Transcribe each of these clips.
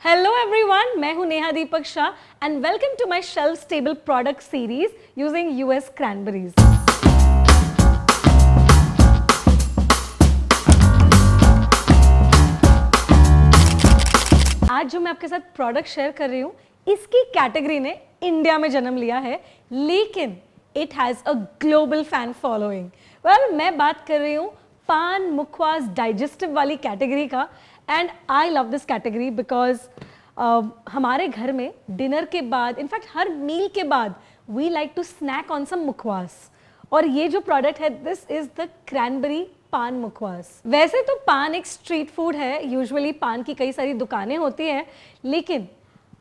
Hello everyone, मैं हूं Neha Deepak Shah and welcome to my shelf stable product series using US cranberries. आज जो मैं आपके साथ प्रोडक्ट शेयर कर रही हूं, इसकी कैटेगरी ने इंडिया में जन्म लिया है, लेकिन it has a global fan following. Well, मैं बात कर रही हूं पान मुखवास डाइजेस्टिव वाली कैटेगरी का, and I love this category because हमारे घर में डिनर के बाद, इनफैक्ट हर मील के बाद, we like to snack on some mukhwas. और ये जो प्रोडक्ट है, this is the cranberry paan मुखवास। वैसे तो पान एक स्ट्रीट फूड है, यूजुअली पान की कई सारी दुकानें होती हैं, लेकिन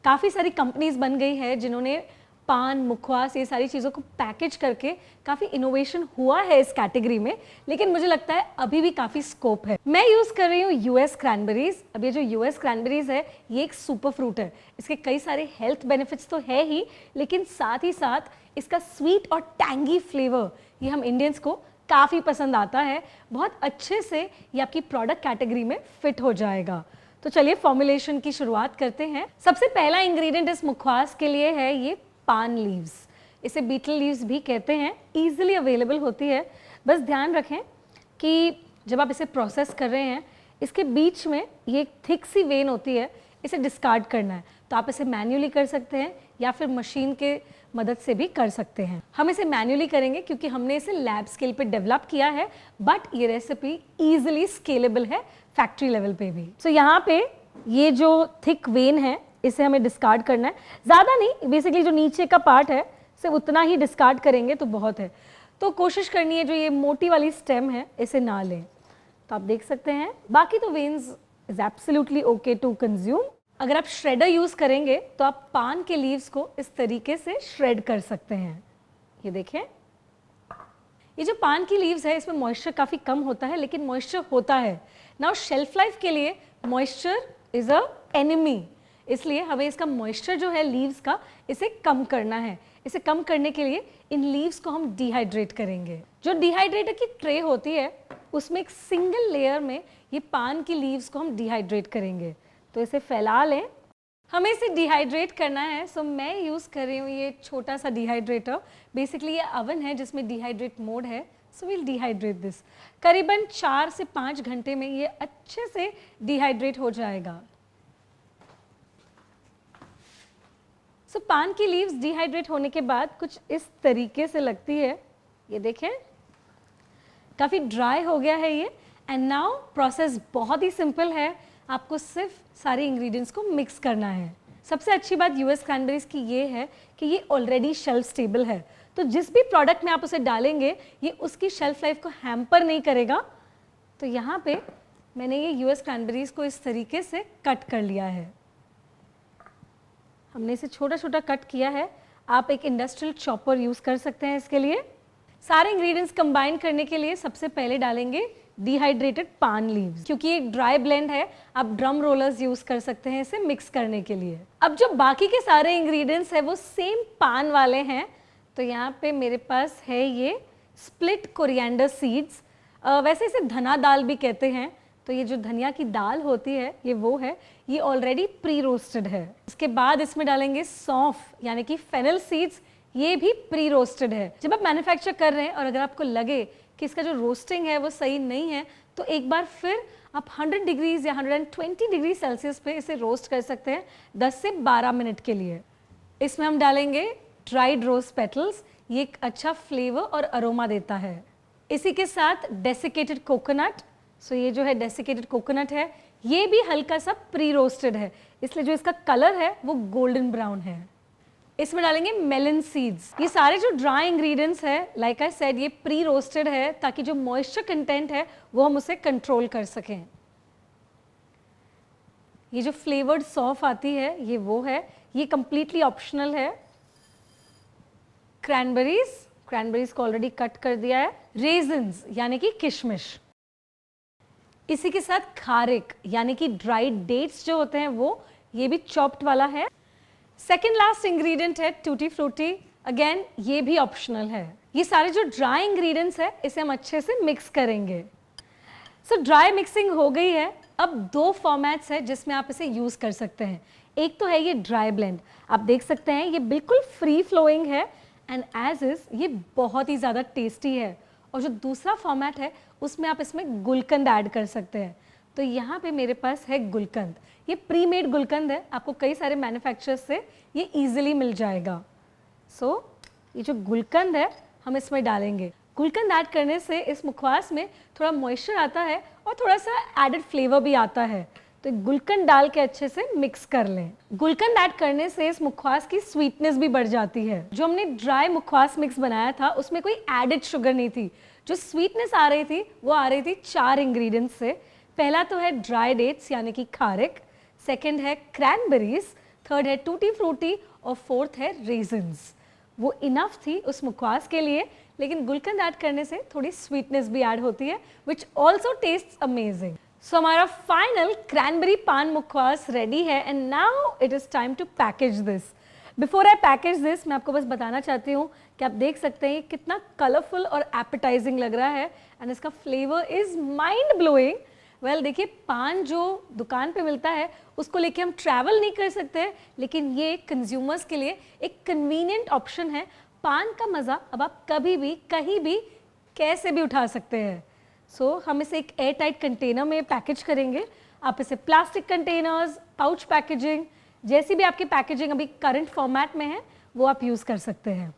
काफ़ी सारी कंपनीज बन गई है जिन्होंने पान मुखवास ये सारी चीज़ों को पैकेज करके काफ़ी इनोवेशन हुआ है इस कैटेगरी में, लेकिन मुझे लगता है अभी भी काफ़ी स्कोप है। मैं यूज़ कर रही हूँ यूएस क्रैनबेरीज। अब ये जो यूएस क्रैनबेरीज है, ये एक सुपर फ्रूट है। इसके कई सारे हेल्थ बेनिफिट्स तो है ही, लेकिन साथ ही साथ इसका स्वीट और टैंगी फ्लेवर ये हम इंडियंस को काफ़ी पसंद आता है। बहुत अच्छे से ये आपकी प्रोडक्ट कैटेगरी में फिट हो जाएगा। तो चलिए फॉर्मुलेशन की शुरुआत करते हैं। सबसे पहला इंग्रेडिएंट इस मुखवास के लिए है ये पान लीव्स। इसे बीटल लीव्स भी कहते हैं, ईजिली अवेलेबल होती है। बस ध्यान रखें कि जब आप इसे प्रोसेस कर रहे हैं, इसके बीच में ये एक थिक सी वेन होती है, इसे डिस्कार्ड करना है। तो आप इसे मैन्युअली कर सकते हैं या फिर मशीन के मदद से भी कर सकते हैं। हम इसे मैन्युअली करेंगे क्योंकि हमने इसे लैब स्केल पे डेवलप किया है, बट ये रेसिपी ईजिली स्केलेबल है फैक्ट्री लेवल पे भी। सो यहाँ पे ये जो थिक वेन है, इसे हमें डिस्कार्ड करना है। ज़्यादा नहीं, बेसिकली जो नीचे का पार्ट है सिर्फ उतना ही डिस्कार्ड करेंगे तो बहुत है। तो कोशिश करनी है जो ये मोटी वाली स्टेम है इसे ना लें। तो आप देख सकते हैं, बाकी तो veins is absolutely okay to consume. अगर आप श्रेडर यूज़ करेंगे तो आप पान के लीव्स को इस तरीके से श्रेड कर सकते हैं। ये देखें, ये जो पान की लीव्स है इसमें मॉइस्चर काफ़ी कम होता है, लेकिन मॉइस्चर होता है। नाउ शेल्फ लाइफ के लिए मॉइस्चर इज़ अ एनिमी, इसलिए हमें इसका मॉइस्चर जो है लीव्स का, इसे कम करना है। इसे कम करने के लिए इन लीव्स को हम डिहाइड्रेट करेंगे। जो डिहाइड्रेटर की ट्रे होती है उसमें एक सिंगल लेयर में ये पान की लीव्स को हम डिहाइड्रेट करेंगे। तो इसे फैला लें। हमें इसे डिहाइड्रेट करना है, सो मैं यूज़ कर रही हूँ ये छोटा सा डिहाइड्रेटर। बेसिकली ये अवन है जिसमें डिहाइड्रेट मोड है, सो विल डिहाइड्रेट दिस। करीबन 4 से 5 घंटे में ये अच्छे से डिहाइड्रेट हो जाएगा। सो पान की लीव्स डिहाइड्रेट होने के बाद कुछ इस तरीके से लगती है। ये देखें, काफ़ी ड्राई हो गया है ये। एंड नाउ प्रोसेस बहुत ही सिंपल है, आपको सिर्फ सारे इंग्रेडिएंट्स को मिक्स करना है। सबसे अच्छी बात यूएस क्रैनबेरीज की ये है कि ये ऑलरेडी शेल्फ स्टेबल है, तो जिस भी प्रोडक्ट में आप उसे डालेंगे ये उसकी शेल्फ लाइफ को हैम्पर नहीं करेगा। तो यहाँ पे मैंने ये यूएस क्रैनबेरीज को इस तरीके से कट कर लिया है। हमने इसे छोटा छोटा कट किया है। आप एक इंडस्ट्रियल चॉपर यूज़ कर सकते हैं इसके लिए। सारे इंग्रेडिएंट्स कंबाइन करने के लिए सबसे पहले डालेंगे डिहाइड्रेटेड पान लीव्स। क्योंकि ये ड्राई ब्लेंड है, आप ड्रम रोलर्स यूज़ कर सकते हैं इसे मिक्स करने के लिए। अब जो बाकी के सारे इंग्रेडिएंट्स हैं वो सेम पान वाले हैं। तो यहाँ पे मेरे पास है ये स्प्लिट कोरिएंडर सीड्स, वैसे इसे धना दाल भी कहते हैं। तो ये जो धनिया की दाल होती है ये वो है, ये ऑलरेडी प्री रोस्टेड है। इसके बाद इसमें डालेंगे सौंफ यानी कि फेनल सीड्स, ये भी प्री रोस्टेड है। जब आप मैन्युफैक्चर कर रहे हैं और अगर आपको लगे कि इसका जो रोस्टिंग है वो सही नहीं है, तो एक बार फिर आप 100 डिग्रीज या 120 डिग्री सेल्सियस पे इसे रोस्ट कर सकते हैं 10 से 12 मिनट के लिए। इसमें हम डालेंगे ड्राइड रोज पेटल्स, ये एक अच्छा फ्लेवर और अरोमा देता है। इसी के साथ डेसिकेटेड कोकोनट। सो ये जो है डेसिकेटेड कोकोनट है, ये भी हल्का सा प्री रोस्टेड है, इसलिए जो इसका कलर है वो गोल्डन ब्राउन है। इसमें डालेंगे मेलन सीड्स। ये सारे जो ड्राई इंग्रेडिएंट्स है, लाइक आई सेड, ये प्री रोस्टेड है ताकि जो मॉइस्चर कंटेंट है वो हम उसे कंट्रोल कर सकें। ये जो फ्लेवर्ड सौंफ आती है ये वो है, ये कंप्लीटली ऑप्शनल है। क्रैनबेरीज को ऑलरेडी कट कर दिया है। रेजन्स यानी कि किशमिश। इसी के साथ खारिक यानी कि ड्राइड डेट्स जो होते हैं वो, ये भी चॉप्ड वाला है। सेकेंड लास्ट इंग्रेडिएंट है टूटी फ्रूटी, अगेन ये भी ऑप्शनल है। ये सारे जो ड्राई इंग्रेडिएंट्स है इसे हम अच्छे से मिक्स करेंगे। सो ड्राई मिक्सिंग हो गई है। अब दो फॉर्मेट्स है जिसमें आप इसे यूज़ कर सकते हैं। एक तो है ये ड्राई ब्लेंड, आप देख सकते हैं ये बिल्कुल फ्री फ्लोइंग है एंड एज इज़ ये बहुत ही ज़्यादा टेस्टी है। और जो दूसरा फॉर्मेट है उसमें आप इसमें गुलकंद ऐड कर सकते हैं। तो यहाँ पे मेरे पास है गुलकंद, ये प्री मेड गुलकंद है, आपको कई सारे मैन्युफैक्चरर्स से ये ईजिली मिल जाएगा। सो ये जो गुलकंद है हम इसमें डालेंगे। गुलकंद ऐड करने से इस मुखवास में थोड़ा मॉइस्चर आता है और थोड़ा सा एडेड फ्लेवर भी आता है। तो गुलकंद डाल के अच्छे से मिक्स कर लें। गुलकंद ऐड करने से इस मुखवास की स्वीटनेस भी बढ़ जाती है। जो हमने ड्राई मुखवास मिक्स बनाया था उसमें कोई एडेड शुगर नहीं थी, जो स्वीटनेस आ रही थी वो आ रही थी 4 इंग्रेडिएंट्स से। पहला तो है ड्राई डेट्स यानी कि खारिक, सेकेंड है क्रैनबेरीज, थर्ड है टूटी फ्रूटी और फोर्थ है रेजन्स। वो इनफ थी उस मुखवास के लिए, लेकिन गुलकंद ऐड करने से थोड़ी स्वीटनेस भी ऐड होती है which also tastes amazing. So हमारा final cranberry paan mukhwas ready है and now it is time to package this. Before I package this मैं आपको बस बताना चाहती हूँ कि आप देख सकते हैं कितना कलरफुल और एपेटाइजिंग लग रहा है एंड इसका flavour is mind blowing. Well देखिए, पान जो दुकान पे मिलता है उसको लेके हम ट्रैवल नहीं कर सकते, लेकिन ये कंज्यूमर्स के लिए एक कन्वीनियंट ऑप्शन है। पान का मज़ा अब आप कभी भी कहीं भी कैसे भी उठा सकते हैं। सो हम इसे एक एयर टाइट कंटेनर में पैकेज करेंगे। आप इसे प्लास्टिक कंटेनर्स, पाउच पैकेजिंग, जैसी भी आपकी पैकेजिंग अभी करंट फॉर्मेट में है वो आप यूज़ कर सकते हैं।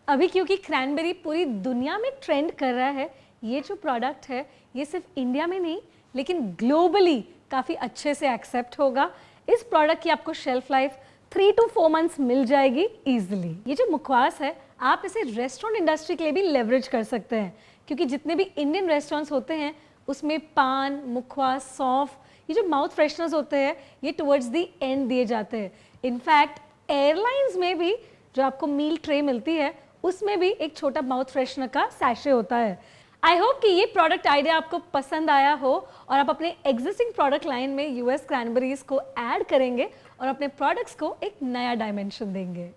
अभी क्योंकि क्रैनबेरी पूरी दुनिया में ट्रेंड कर रहा है, ये जो प्रोडक्ट है ये सिर्फ इंडिया में नहीं लेकिन ग्लोबली काफ़ी अच्छे से एक्सेप्ट होगा। इस प्रोडक्ट की आपको शेल्फ लाइफ 3 to 4 मंथ्स मिल जाएगी ईजिली। ये जो मुखवास है आप इसे रेस्टोरेंट इंडस्ट्री के लिए भी लेवरेज कर सकते हैं, क्योंकि जितने भी इंडियन रेस्टोरेंट्स होते हैं उसमें पान, मुखवास, सौंफ, ये जो माउथ फ्रेशनर्स होते हैं ये टुवर्ड्स दी एंड दिए जाते हैं। इनफैक्ट एयरलाइंस में भी जो आपको मील ट्रे मिलती है उसमें भी एक छोटा माउथ फ्रेशनर का सैशे होता है। आई होप कि ये प्रोडक्ट आइडिया आपको पसंद आया हो और आप अपने एग्जिस्टिंग प्रोडक्ट लाइन में यूएस क्रैनबेरीज को ऐड करेंगे और अपने प्रोडक्ट्स को एक नया डायमेंशन देंगे।